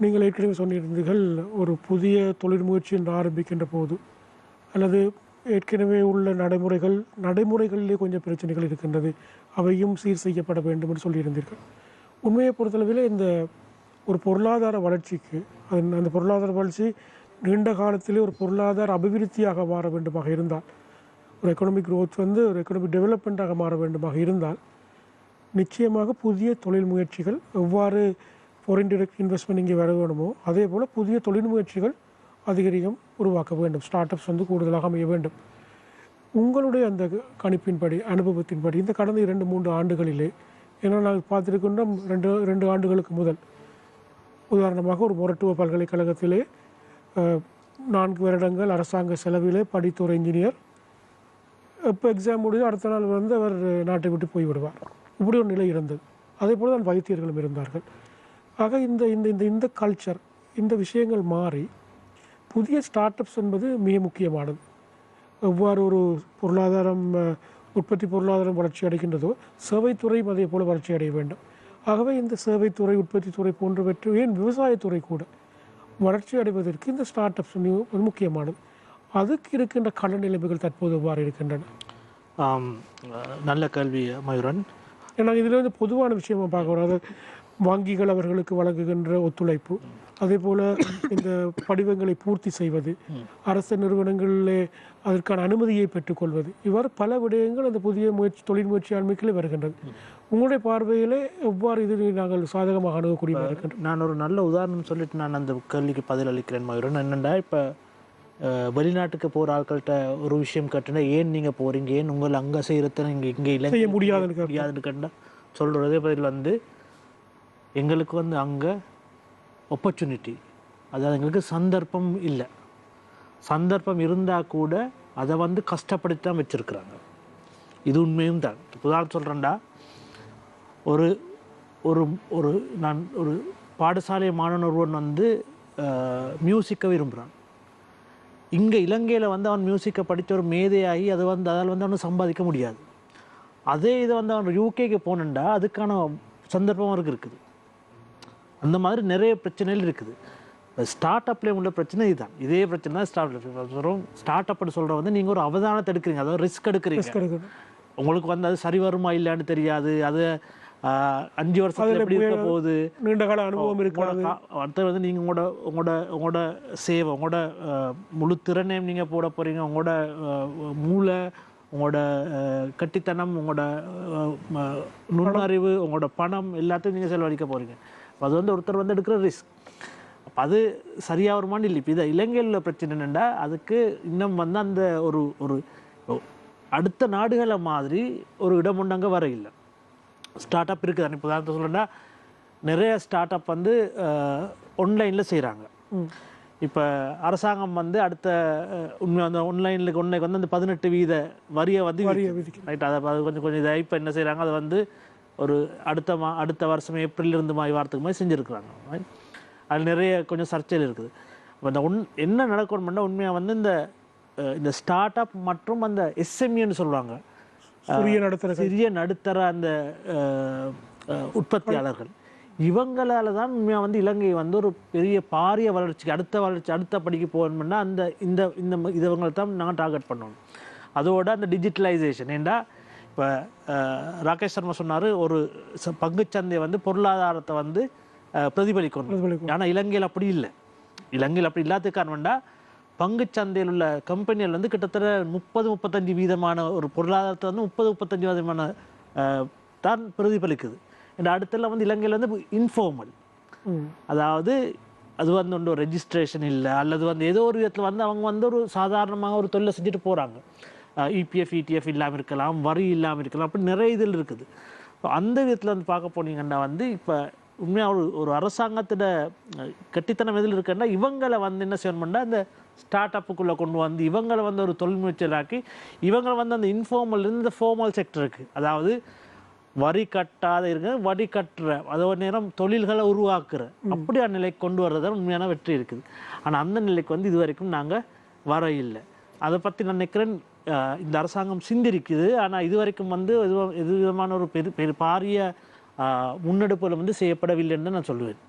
நீங்கள் ஏற்கனவே சொன்னிருந்தீர்கள் ஒரு புதிய தொழில் முயற்சி என்று ஆரம்பிக்கின்ற போது அல்லது ஏற்கனவே உள்ள நடைமுறைகளிலே கொஞ்சம் பிரச்சனைகள் இருக்கின்றது, அவையும் சீர் செய்யப்பட வேண்டும் என்று சொல்லியிருந்தீர்கள். உண்மையை பொறுத்தளவில் இந்த ஒரு பொருளாதார வளர்ச்சிக்கு அந்த பொருளாதார வளர்ச்சி நீண்ட காலத்திலே ஒரு பொருளாதார அபிவிருத்தியாக மாற வேண்டுமாக இருந்தால், ஒரு எக்கனாமிக் க்ரோத் ஒரு எக்கனாமிக் டெவலப்மெண்ட்டாக மாற வேண்டுமாக இருந்தால், நிச்சயமாக புதிய தொழில் முயற்சிகள் எவ்வாறு ஃபாரின் டைரக்ட் இன்வெஸ்ட்மெண்ட் இங்கே வர வேண்டுமோ அதே போல் புதிய தொழில் முயற்சிகள் அதிகரிகம் உருவாக்க வேண்டும். ஸ்டார்ட் அப்ஸ் கூடுதலாக அமைய வேண்டும். உங்களுடைய அந்த கணிப்பின்படி, அனுபவத்தின்படி இந்த கடந்த 2-3 ஆண்டுகளிலே, ஏன்னா நாங்கள் பார்த்துருக்கின்றோம், ரெண்டு ஆண்டுகளுக்கு முதல் உதாரணமாக ஒரு மொரட்டுவ பல்கலைக்கழகத்திலே 4 வருடங்கள் அரசாங்க செலவிலே படித்த ஒரு இன்ஜினியர் இப்போ எக்ஸாம் முடிஞ்சு அடுத்த நாள் அவர் நாட்டை விட்டு போய்விடுவார். இப்படி ஒரு நிலை இருந்தது. அதே போல் தான் வைத்தியர்களும் இருந்தார்கள். ஆக இந்த இந்த இந்த கல்ச்சர், இந்த விஷயங்கள் மாறி புதிய ஸ்டார்ட் அப்ஸ் என்பது மிக முக்கியமானது. எவ்வாறு ஒரு உற்பத்தி பொருளாதாரம் வளர்ச்சி அடைகின்றதோ சேவைத்துறையும் அதே போல் வளர்ச்சி அடைய வேண்டும். ஆகவே இந்த சேவைத்துறை, உற்பத்தித்துறை போன்றவற்றை, ஏன் விவசாயத்துறை கூட வளர்ச்சி அடைவதற்கு இந்த ஸ்டார்ட் அப்ஸ் முக்கியமானது. அதுக்கு இருக்கின்ற கடன் நிலைமைகள் தற்போது எவ்வாறு இருக்கின்றன? நல்ல கேள்வி மயூரன். ஏன்னா இதில் பொதுவான விஷயமா பார்க்குறோம். அது வங்கிகள் அவர்களுக்கு வழங்குகின்ற ஒத்துழைப்பு, அதே போல் இந்த படிவங்களை பூர்த்தி செய்வது, அரசு நிறுவனங்களிலே அதற்கான அனுமதியை பெற்றுக்கொள்வது, இவ்வாறு பல விடயங்கள் அந்த புதிய தொழில் முயற்சி ஆண்மைகளே வருகின்றது. உங்களுடைய பார்வையிலே எவ்வாறு இது நாங்கள் சாதகமாக அணுகக்கூடிய இருக்கின்றோம்? நான் ஒரு நல்ல உதாரணம் சொல்லிட்டு நான் அந்த கேள்விக்கு பதில் அளிக்கிறேன் மயூரன். என்னென்னா, இப்போ வெளிநாட்டுக்கு போகிற ஆட்கள்கிட்ட ஒரு விஷயம் கட்டுனா, ஏன் நீங்கள் போகிறீங்க, ஏன் உங்களை அங்கே செய்கிறத இங்கே இல்லை செய்ய முடியாதுன்னு கண்டா சொல்கிறதே பதில் எங்களுக்கு அங்கே ஆப்பர்ச்சுனிட்டி, அதாவது எங்களுக்கு சந்தர்ப்பம் இல்லை. சந்தர்ப்பம் இருந்தால் கூட அதை கஷ்டப்படுத்தி தான் வச்சுருக்குறாங்க. இது உண்மையும் தான். உதாரணம் சொல்கிறேன்டா, ஒரு ஒரு ஒரு நான் ஒரு பாடசாலை மாணவன் ஒருவன் மியூசிக்கை விரும்புகிறான். இங்கே இலங்கையில் அவன் மியூசிக்கை படித்த ஒரு மேதையாகி அதால் அவனை சம்பாதிக்க முடியாது. அதே இதை அவன் யூகேக்கு போனண்டா அதுக்கான சந்தர்ப்பம் அவருக்கு இருக்குது. அந்த மாதிரி நிறைய பிரச்சனைகள் இருக்குது. ஸ்டார்ட் அப்லேயும் உள்ள பிரச்சனை இதுதான். இதே பிரச்சனை தான் ஸ்டார்ட் அப்னு சொல்கிற நீங்கள் ஒரு அவதானத்தை எடுக்கிறீங்க, அதாவது ரிஸ்க் எடுக்கிறீங்க. உங்களுக்கு அது சரி வருமா இல்லைன்னு தெரியாது. அது 5 வருஷத்துல எப்படி இருக்க போகுது, நீண்ட கால அனுபவம் இருக்கு. அடுத்த நீங்கள் உங்களோட சேவை, உங்களோட முழு திறனையும் நீங்கள் போட போகிறீங்க. உங்களோட மூளை, உங்களோட கட்டித்தனம், உங்களோட நுண்ணறிவு, உங்களோட பணம் எல்லாத்தையும் நீங்கள் செலவழிக்க போகிறீங்க. அது ஒருத்தர் எடுக்கிற ரிஸ்க். அப்போ அது சரியாக வருமானு இல்லை. இப்போ இதை இலங்கையில் உள்ள பிரச்சனை என்னென்னா, அதுக்கு இன்னும் அந்த ஒரு ஒரு அடுத்த நாடுகளை மாதிரி ஒரு இடம் ஒன்று வர இல்லை. ஸ்டார்ட் அப் இருக்குது. இப்போ உதாரணத்தை சொல்லணும்னா, நிறைய ஸ்டார்ட் அப் ஆன்லைனில் செய்கிறாங்க. இப்போ அரசாங்கம் அடுத்த உண்மை ஆன்லைனுக்கு அந்த 18% வரியை ரைட், அதை கொஞ்சம் இதை இப்போ என்ன செய்கிறாங்க, அதை ஒரு அடுத்த வருஷம் ஏப்ரலிருந்து வாரத்துக்கு மாதிரி செஞ்சுருக்குறாங்க. அது நிறைய கொஞ்சம் சர்ச்சையில் இருக்குது. இப்போ என்ன நடக்கணும்னா, உண்மையாக இந்த ஸ்டார்ட் அப் மற்றும் அந்த எஸ்எம்இன்னு சொல்லுவாங்க, சிறிய நடுத்தர அந்த உற்பத்தியாளர்கள், இவங்களால தான் உண்மையாக இலங்கை ஒரு பெரிய பாரிய வளர்ச்சிக்கு அடுத்த படிக்கு போகணும்னா இந்த இவங்களை தான் நாங்கள் டார்கெட் பண்ணணும். அதோட அந்த டிஜிட்டலைசேஷன். ஏண்டா இப்போ ராகேஷ் சர்மா சொன்னார், ஒரு பங்குச்சந்தை பொருளாதாரத்தை பிரதிபலிக்கணும். ஆனால் இலங்கையில் அப்படி இல்லை. இலங்கையில் அப்படி இல்லாத காரணம்டா, பங்குச்சந்தையில் உள்ள கம்பெனிகள் கிட்டத்தட்ட 30-35% ஒரு பொருளாதாரத்தை 30-35% தான் பிரதிபலிக்குது. இந்த அடுத்தெல்லாம் இலங்கையில் இன்ஃபார்மல், அதாவது அது ஒன்று ரெஜிஸ்ட்ரேஷன் இல்லை, அல்லது ஏதோ ஒரு விதத்தில் அவங்க ஒரு சாதாரணமாக ஒரு தொழிலை செஞ்சுட்டு போகிறாங்க. இபிஎஃப் இடிஎஃப் இல்லாமல் இருக்கலாம், வரி இல்லாமல் இருக்கலாம், அப்படி நிறைய இதில் இருக்குது. அந்த விதத்தில் பார்க்க போனீங்கன்னா இப்போ உண்மையாக ஒரு அரசாங்கத்தோட கட்டித்தனம் எதில் இருக்குன்னா, இவங்களை என்ன செய்யணும்னா இந்த ஸ்டார்ட் அப்புக்குள்ளே கொண்டு இவங்களை ஒரு தொழில் முயற்சியாக்கி இவங்களை அந்த இன்ஃபார்மல் இந்த ஃபார்மல் செக்டருக்கு, அதாவது வரி கட்டாத இருக்க, வரி கட்டுற, அதோ நேரம் தொழில்களை உருவாக்குற அப்படியான நிலைக்கு கொண்டு வர்றதான் உண்மையான வெற்றி இருக்குது. ஆனால் அந்த நிலைக்கு இது வரைக்கும் நாங்கள் வர இல்லை. அதை பற்றி நான் நினைக்கிறேன் இந்த அரசாங்கம் சிந்திருக்குது. ஆனால் இது வரைக்கும் எது விதமான ஒரு பாரிய முன்னெடுப்புகள் செய்யப்படவில்லைன்னு நான் சொல்லுவேன்.